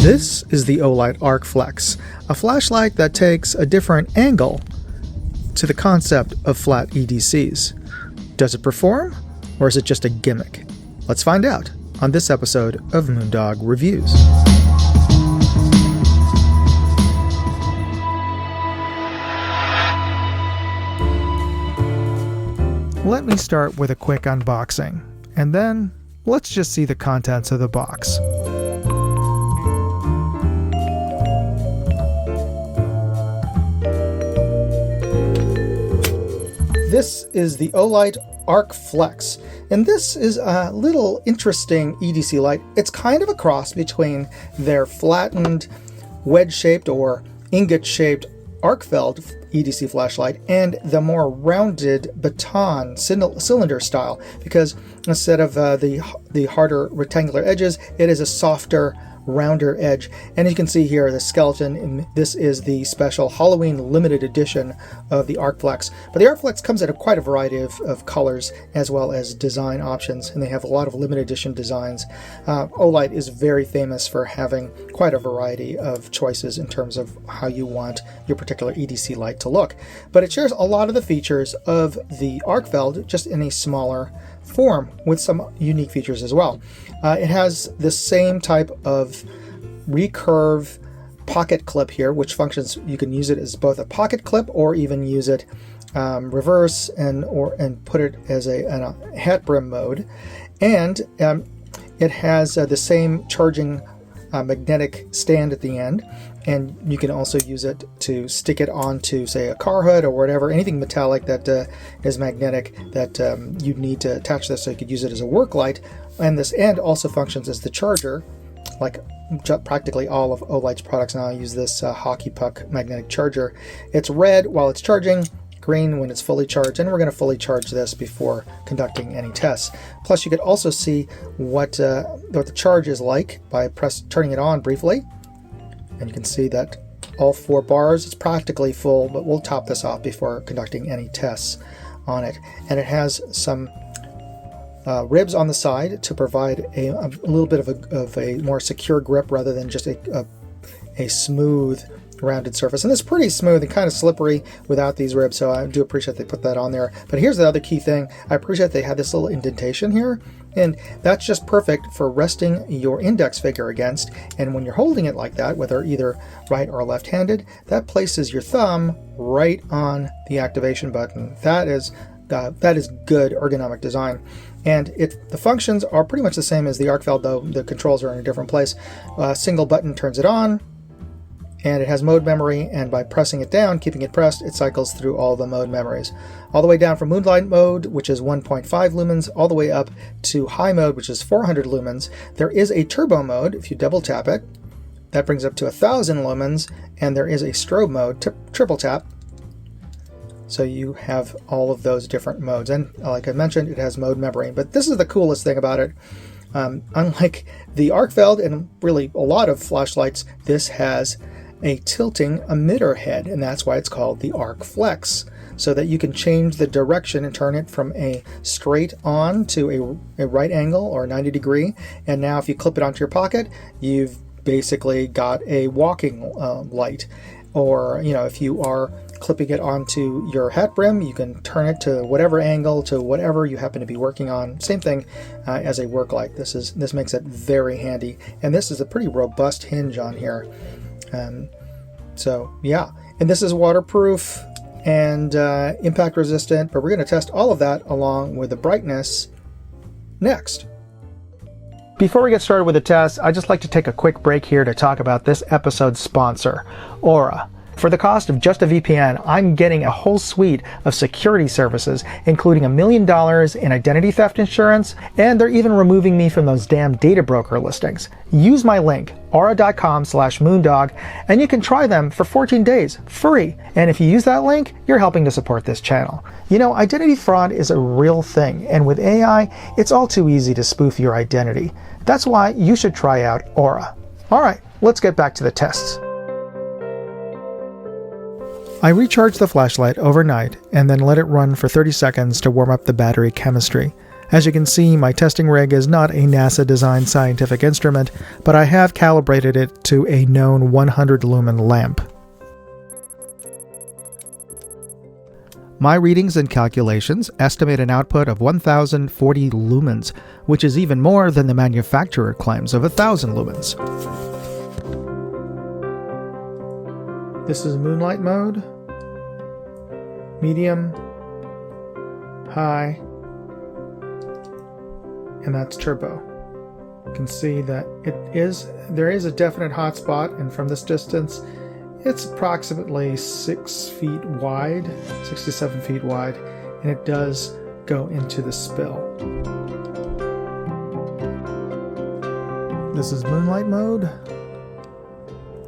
This is the Olight Arkflex, a flashlight that takes a different angle to the concept of flat EDCs. Does it perform, or is it just a gimmick? Let's find out on this episode of Moondog Reviews. Let me start with a quick unboxing, and then let's just see the contents of the box. This is the Olight Arkflex, and this is a little interesting EDC light. It's kind of a cross between their flattened, wedge-shaped or ingot-shaped Arkfeld EDC flashlight and the more rounded baton cylinder style, because instead of the harder rectangular edges, it is a softer, rounder edge. And you can see here the skeleton. This is the special Halloween limited edition of the Arkflex. But the Arkflex comes in quite a variety of colors as well as design options, and they have a lot of limited edition designs. Olight is very famous for having quite a variety of choices in terms of how you want your particular EDC light to look. But it shares a lot of the features of the Arkfeld, just in a smaller form with some unique features as well. It has the same type of recurve pocket clip here, which functions, you can use it as both a pocket clip or even use it reverse and put it as a hat brim mode. And it has the same charging magnetic stand at the end, and you can also use it to stick it onto, say, a car hood or whatever, anything metallic that is magnetic that you'd need to attach this, so you could use it as a work light. And this end also functions as the charger, like practically all of Olight's products now use this hockey puck magnetic charger. It's red while it's charging, green when it's fully charged, and we're going to fully charge this before conducting any tests. Plus, you could also see what the charge is like by turning it on briefly, and you can see that all 4 bars, it's practically full, but we'll top this off before conducting any tests on it. And it has some ribs on the side to provide a little bit of a more secure grip rather than just a smooth rounded surface. And it's pretty smooth and kind of slippery without these ribs, so I do appreciate they put that on there. But here's the other key thing. I appreciate they had this little indentation here, and that's just perfect for resting your index finger against. And when you're holding it like that, whether either right or left-handed, that places your thumb right on the activation button. That is good ergonomic design. And the functions are pretty much the same as the Arkfeld, though the controls are in a different place. A single button turns it on, and it has mode memory, and by pressing it down, keeping it pressed, it cycles through all the mode memories. All the way down from Moonlight mode, which is 1.5 lumens, all the way up to high mode, which is 400 lumens. There is a turbo mode. If you double tap it, that brings up to 1000 lumens, and there is a strobe mode, triple tap. So you have all of those different modes. And like I mentioned, it has mode memory. But this is the coolest thing about it. Unlike the Arkfeld and really a lot of flashlights, this has a tilting emitter head, and that's why it's called the Arkflex, so that you can change the direction and turn it from a straight on to a right angle or 90 degree. And now if you clip it onto your pocket, you've basically got a walking light. Or, if you are clipping it onto your hat brim, you can turn it to whatever angle, to whatever you happen to be working on. Same thing as a work light. This makes it very handy, and this is a pretty robust hinge on here. So yeah, and this is waterproof and impact resistant, but we're going to test all of that along with the brightness next. Before we get started with the test, I'd just like to take a quick break here to talk about this episode's sponsor, Aura. For the cost of just a VPN, I'm getting a whole suite of security services, including $1 million in identity theft insurance, and they're even removing me from those damn data broker listings. Use my link, aura.com/moondog, and you can try them for 14 days, free. And if you use that link, you're helping to support this channel. Identity fraud is a real thing, and with AI, it's all too easy to spoof your identity. That's why you should try out Aura. Alright, let's get back to the tests. I recharged the flashlight overnight and then let it run for 30 seconds to warm up the battery chemistry. As you can see, my testing rig is not a NASA-designed scientific instrument, but I have calibrated it to a known 100 lumen lamp. My readings and calculations estimate an output of 1040 lumens, which is even more than the manufacturer claims of 1000 lumens. This is moonlight mode, medium, high, and that's turbo. You can see that there is a definite hotspot, and from this distance it's approximately 6 feet wide, 6 to 7 feet wide, and it does go into the spill. This is moonlight mode,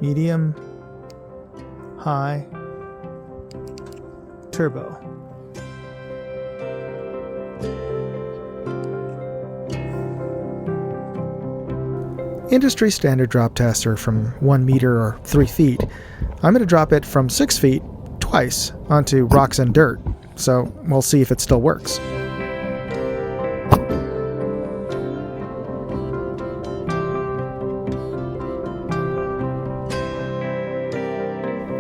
medium, high, turbo. Industry standard drop tests are from 1 meter or 3 feet. I'm going to drop it from 6 feet twice onto rocks and dirt, so we'll see if it still works.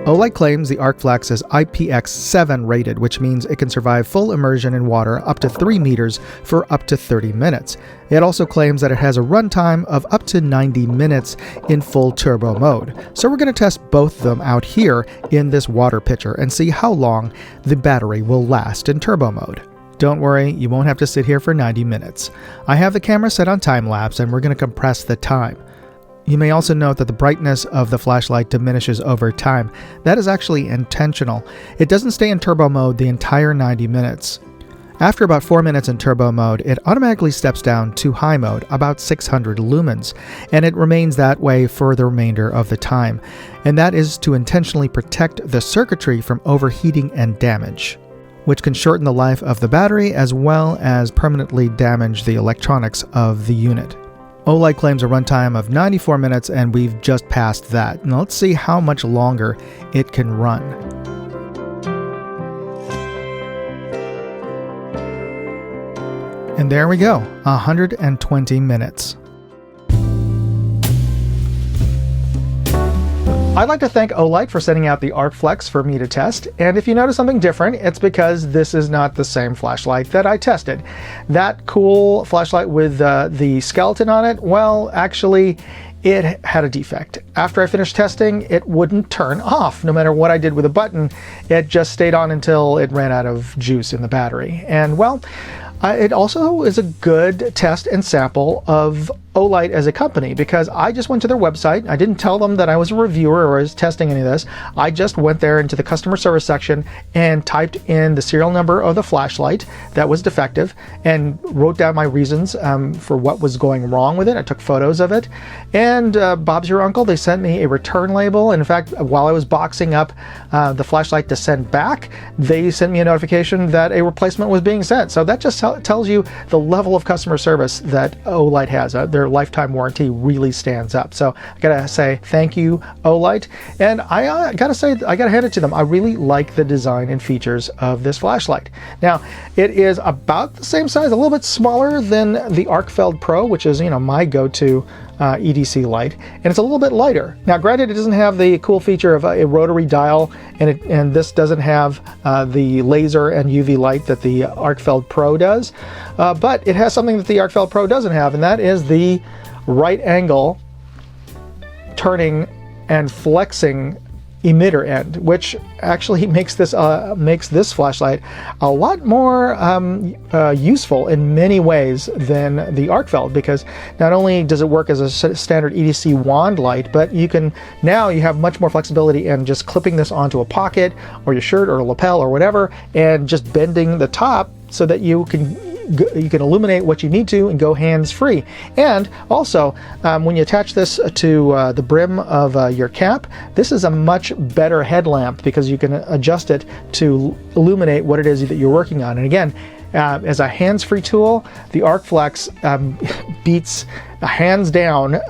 Olight claims the Arkflex is IPX7 rated, which means it can survive full immersion in water up to 3 meters for up to 30 minutes. It also claims that it has a runtime of up to 90 minutes in full turbo mode. So we're going to test both of them out here in this water pitcher and see how long the battery will last in turbo mode. Don't worry, you won't have to sit here for 90 minutes. I have the camera set on time lapse and we're going to compress the time. You may also note that the brightness of the flashlight diminishes over time. That is actually intentional. It doesn't stay in turbo mode the entire 90 minutes. After about 4 minutes in turbo mode, it automatically steps down to high mode, about 600 lumens, and it remains that way for the remainder of the time. And that is to intentionally protect the circuitry from overheating and damage, which can shorten the life of the battery as well as permanently damage the electronics of the unit. Olight claims a runtime of 94 minutes, and we've just passed that. Now let's see how much longer it can run. And there we go, 120 minutes. I'd like to thank Olight for sending out the Arkflex for me to test, and if you notice something different, it's because this is not the same flashlight that I tested. That cool flashlight with the skeleton on it, well, actually, it had a defect. After I finished testing, it wouldn't turn off. No matter what I did with a button, it just stayed on until it ran out of juice in the battery. And well, it also is a good test and sample of Olight as a company, because I just went to their website. I didn't tell them that I was a reviewer or was testing any of this. I just went there into the customer service section and typed in the serial number of the flashlight that was defective and wrote down my reasons for what was going wrong with it. I took photos of it, and Bob's your uncle, they sent me a return label. And in fact, while I was boxing up the flashlight to send back, they sent me a notification that a replacement was being sent. So that just tells you the level of customer service that Olight has. Their lifetime warranty really stands up. So I gotta say thank you, Olight. And I gotta say, I gotta hand it to them. I really like the design and features of this flashlight. Now, it is about the same size, a little bit smaller than the Arkfeld Pro, which is, you know, my go-to EDC light, and it's a little bit lighter. Now, granted, it doesn't have the cool feature of a rotary dial, and this doesn't have the laser and UV light that the Arkfeld Pro does, but it has something that the Arkfeld Pro doesn't have, and that is the right angle turning and flexing emitter end, which actually makes this flashlight a lot more useful in many ways than the Arkfeld, because not only does it work as a standard EDC wand light, but you have much more flexibility in just clipping this onto a pocket or your shirt or a lapel or whatever, and just bending the top so that you can illuminate what you need to and go hands-free. And also, when you attach this to the brim of your cap, this is a much better headlamp because you can adjust it to illuminate what it is that you're working on. And again, as a hands-free tool, the Arkflex beats hands down,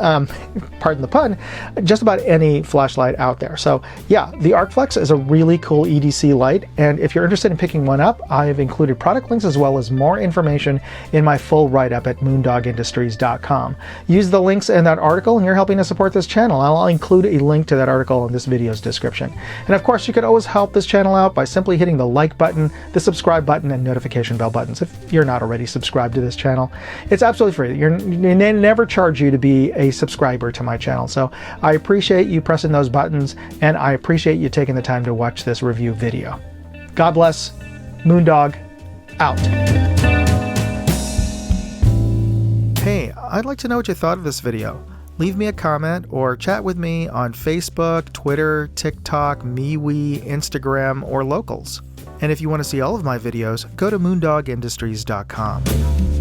pardon the pun, just about any flashlight out there. So yeah, the Arkflex is a really cool EDC light, and if you're interested in picking one up, I have included product links as well as more information in my full write-up at moondogindustries.com. Use the links in that article and you're helping to support this channel. I'll include a link to that article in this video's description. And of course, you could always help this channel out by simply hitting the like button, the subscribe button, and notification bell buttons if you're not already subscribed to this channel. It's absolutely free. They never charge you to be a subscriber to my channel. So I appreciate you pressing those buttons, and I appreciate you taking the time to watch this review video. God bless. Moondog out. Hey, I'd like to know what you thought of this video. Leave me a comment or chat with me on Facebook, Twitter, TikTok, MeWe, Instagram, or Locals. And if you want to see all of my videos, go to moondogindustries.com.